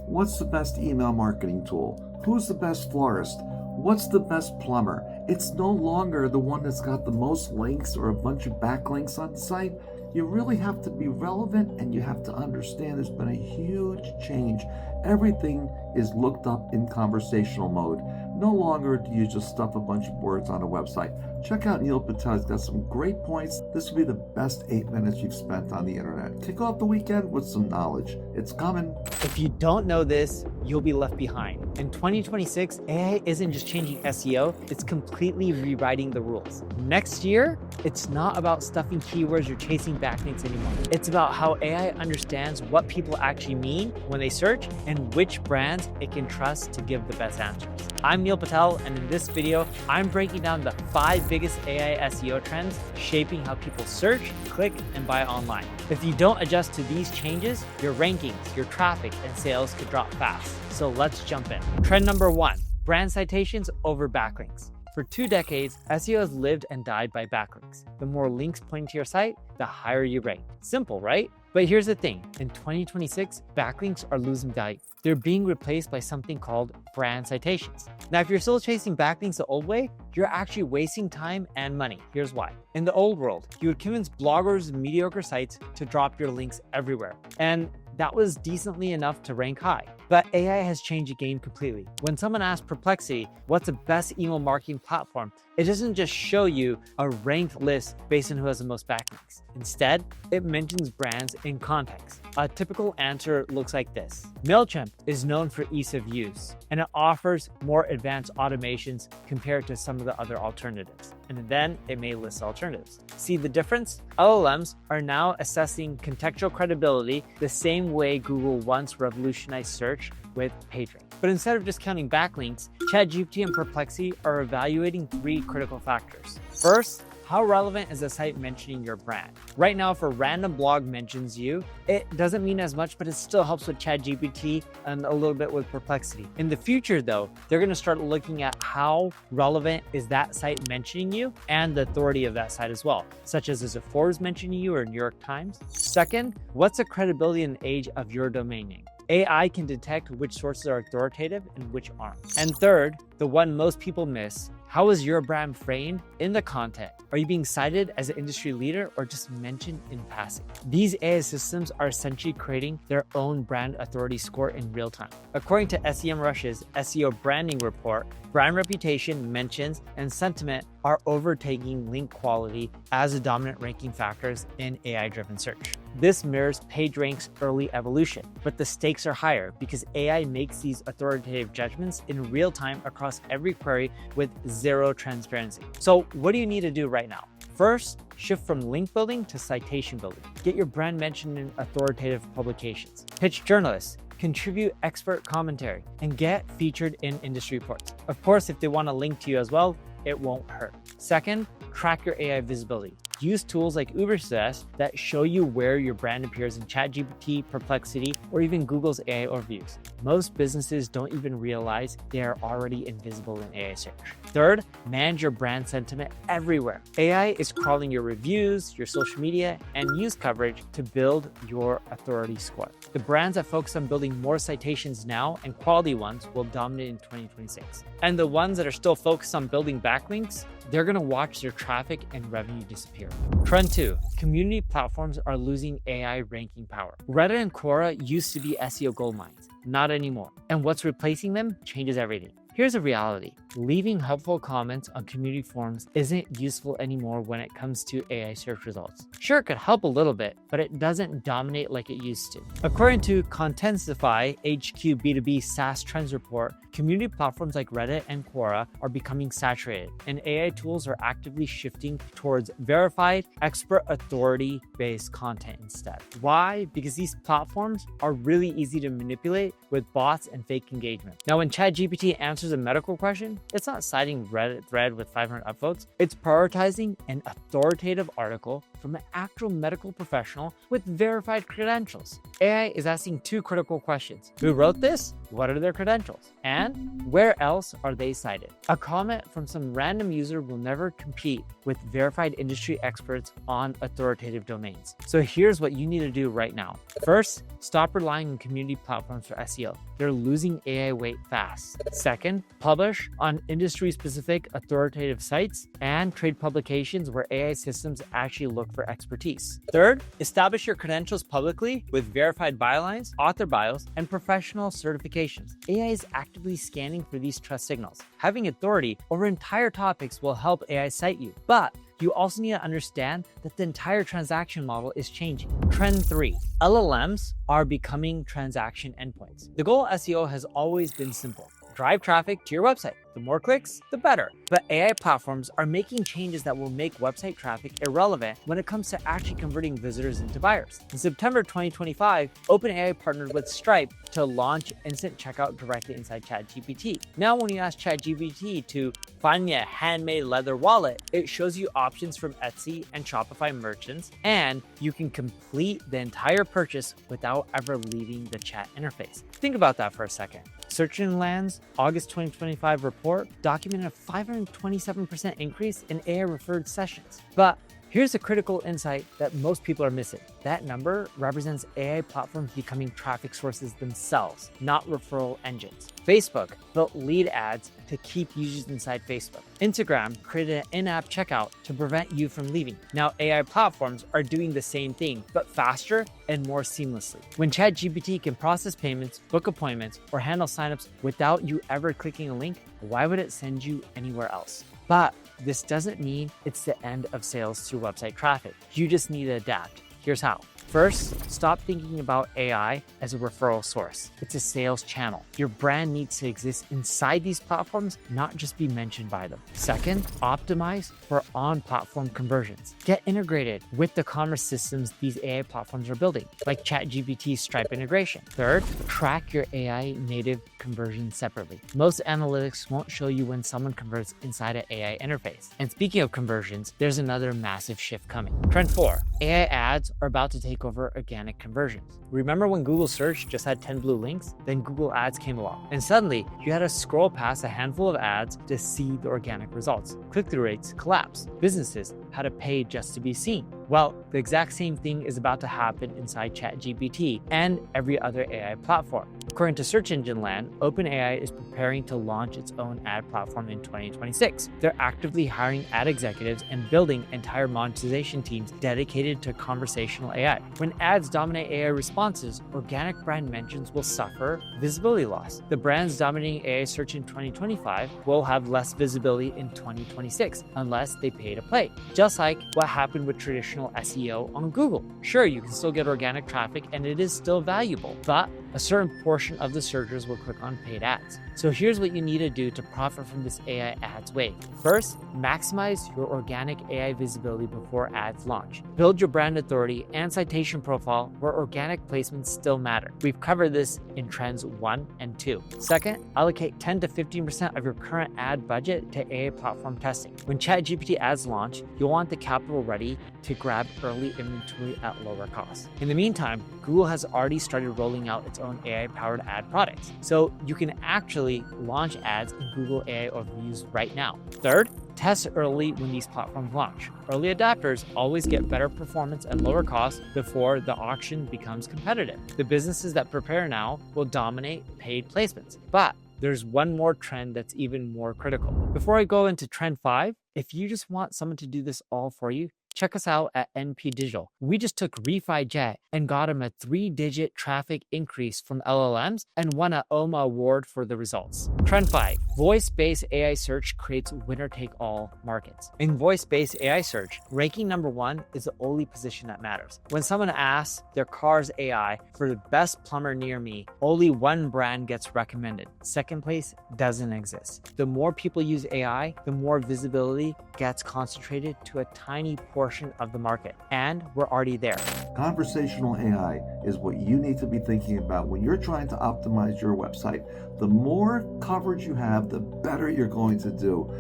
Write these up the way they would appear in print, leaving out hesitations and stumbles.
What's the best email marketing tool? Who's the best florist? What's the best plumber? It's no longer the one that's got the most links or a bunch of backlinks on the site. You really have to be relevant, and you have to understand there's been a huge change. Everything is looked up in conversational mode. No longer do you just stuff a bunch of words on a website. Check out Neil Patel. He's got some great points. This will be the best 8 minutes you've spent on the internet. Kick off the weekend with some knowledge. It's coming. If you don't know this, you'll be left behind. In 2026, AI isn't just changing SEO, it's completely rewriting the rules. Next year, it's not about stuffing keywords or chasing backlinks anymore. It's about how AI understands what people actually mean when they search and which brands it can trust to give the best answers. I'm Neil Patel, and in this video, I'm breaking down the 5 biggest AI SEO trends shaping how people search, click, and buy online. If you don't adjust to these changes, your rankings, your traffic, and sales could drop fast. So let's jump in. Trend number 1, brand citations over backlinks. For 2 decades, SEO has lived and died by backlinks. The more links pointing to your site, the higher you rank. Simple, right? But here's the thing, in 2026, backlinks are losing value. They're being replaced by something called brand citations. Now, if you're still chasing backlinks the old way, you're actually wasting time and money. Here's why. In the old world, you would convince bloggers and mediocre sites to drop your links everywhere. And that was decently enough to rank high. But AI has changed the game completely. When someone asks Perplexity, what's the best email marketing platform, it doesn't just show you a ranked list based on who has the most backlinks. Instead, it mentions brands in context. A typical answer looks like this. MailChimp is known for ease of use, and it offers more advanced automations compared to some of the other alternatives. And then it may list alternatives. See the difference? LLMs are now assessing contextual credibility the same way Google once revolutionized search with PageRank. But instead of just counting backlinks, ChatGPT and Perplexity are evaluating 3 critical factors. First, how relevant is the site mentioning your brand? Right now, if a random blog mentions you, it doesn't mean as much, but it still helps with ChatGPT and a little bit with Perplexity. In the future, though, they're going to start looking at how relevant is that site mentioning you and the authority of that site as well, such as is it Forbes mentioning you or New York Times? Second, what's the credibility and age of your domain name? AI can detect which sources are authoritative and which aren't. And third, the one most people miss, how is your brand framed in the content? Are you being cited as an industry leader or just mentioned in passing? These AI systems are essentially creating their own brand authority score in real time. According to SEMrush's SEO branding report, brand reputation, mentions, and sentiment are overtaking link quality as the dominant ranking factors in AI-driven search. This mirrors PageRank's early evolution, but the stakes are higher because AI makes these authoritative judgments in real time across every query with zero transparency. So what do you need to do right now? First, shift from link building to citation building. Get your brand mentioned in authoritative publications. Pitch journalists. Contribute expert commentary and get featured in industry reports. Of course, if they want to link to you as well, it won't hurt. Second, track your AI visibility. Use tools like Ubersuggest that show you where your brand appears in ChatGPT, Perplexity, or even Google's AI overviews. Most businesses don't even realize they are already invisible in AI search. Third, manage your brand sentiment everywhere. AI is crawling your reviews, your social media, and news coverage to build your authority score. The brands that focus on building more citations now and quality ones will dominate in 2026. And the ones that are still focused on building backlinks, they're going to watch their traffic and revenue disappear. Trend 2, community platforms are losing AI ranking power. Reddit and Quora used to be SEO goldmines, not anymore. And what's replacing them changes everything. Here's a reality. Leaving helpful comments on community forums isn't useful anymore when it comes to AI search results. Sure, it could help a little bit, but it doesn't dominate like it used to. According to Contensify HQ B2B SaaS Trends Report, community platforms like Reddit and Quora are becoming saturated, and AI tools are actively shifting towards verified, expert authority-based content instead. Why? Because these platforms are really easy to manipulate with bots and fake engagement. Now, when ChatGPT answers a medical question, it's not citing Reddit thread with 500 upvotes. It's prioritizing an authoritative article from an actual medical professional with verified credentials. AI is asking 2 critical questions. Who wrote this? What are their credentials? And where else are they cited? A comment from some random user will never compete with verified industry experts on authoritative domains. So here's what you need to do right now. First, stop relying on community platforms for SEO. They're losing AI weight fast. Second, publish on industry-specific authoritative sites and trade publications where AI systems actually look for expertise. Third, establish your credentials publicly with verified bylines, author bios, and professional certifications. AI is actively scanning for these trust signals. Having authority over entire topics will help AI cite you, but you also need to understand that the entire transaction model is changing. Trend 3, LLMs are becoming transaction endpoints. The goal of SEO has always been simple. Drive traffic to your website. The more clicks, the better. But AI platforms are making changes that will make website traffic irrelevant when it comes to actually converting visitors into buyers. In September 2025, OpenAI partnered with Stripe to launch instant checkout directly inside ChatGPT. Now, when you ask ChatGPT to find me a handmade leather wallet, it shows you options from Etsy and Shopify merchants, and you can complete the entire purchase without ever leaving the chat interface. Think about that for a second. Search Engine Land's August 2025 report documented a 527% increase in AI referred sessions. But here's a critical insight that most people are missing. That number represents AI platforms becoming traffic sources themselves, not referral engines. Facebook built lead ads to keep users inside Facebook. Instagram created an in-app checkout to prevent you from leaving. Now AI platforms are doing the same thing, but faster and more seamlessly. When ChatGPT can process payments, book appointments, or handle signups without you ever clicking a link, why would it send you anywhere else? But this doesn't mean it's the end of sales through website traffic. You just need to adapt. Here's how. First, stop thinking about AI as a referral source. It's a sales channel. Your brand needs to exist inside these platforms, not just be mentioned by them. Second, optimize for on-platform conversions. Get integrated with the commerce systems these AI platforms are building, like ChatGPT's Stripe integration. Third, track your AI native conversions separately. Most analytics won't show you when someone converts inside an AI interface. And speaking of conversions, there's another massive shift coming. Trend 4, AI ads are about to take over organic conversions. Remember when Google search just had 10 blue links? Then Google Ads came along, and suddenly you had to scroll past a handful of ads to see the organic results. Click-through rates collapsed. Businesses had to pay just to be seen. Well, the exact same thing is about to happen inside ChatGPT and every other AI platform. According to Search Engine Land, OpenAI is preparing to launch its own ad platform in 2026. They're actively hiring ad executives and building entire monetization teams dedicated to conversational AI. When ads dominate AI responses, organic brand mentions will suffer visibility loss. The brands dominating AI search in 2025 will have less visibility in 2026 unless they pay to play. Just like what happened with traditional SEO on Google. Sure, you can still get organic traffic and it is still valuable, but a certain portion of the searchers will click on paid ads. So here's what you need to do to profit from this AI ads wave. First, maximize your organic AI visibility before ads launch. Build your brand authority and citation profile where organic placements still matter. We've covered this in trends 1 and 2. Second, allocate 10 to 15% of your current ad budget to AI platform testing. When ChatGPT ads launch, you'll want the capital ready to grab early inventory at lower cost. In the meantime, Google has already started rolling out its own AI-powered ad products, so you can actually launch ads in Google AI overviews right now. Third, test early when these platforms launch. Early adopters always get better performance and lower costs before the auction becomes competitive. The businesses that prepare now will dominate paid placements. But there's one more trend that's even more critical. Before I go into trend 5, if you just want someone to do this all for you, check us out at NP Digital. We just took RefiJet and got him a 3-digit traffic increase from LLMs and won an OMA award for the results. Trend 5, voice-based AI search creates winner-take-all markets. In voice-based AI search, ranking number 1 is the only position that matters. When someone asks their car's AI for the best plumber near me, only one brand gets recommended. Second place doesn't exist. The more people use AI, the more visibility gets concentrated to a tiny portion of the market, and we're already there. Conversational AI is what you need to be thinking about when you're trying to optimize your website. The more coverage you have, the better you're going to do.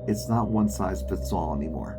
It's not one size fits all anymore.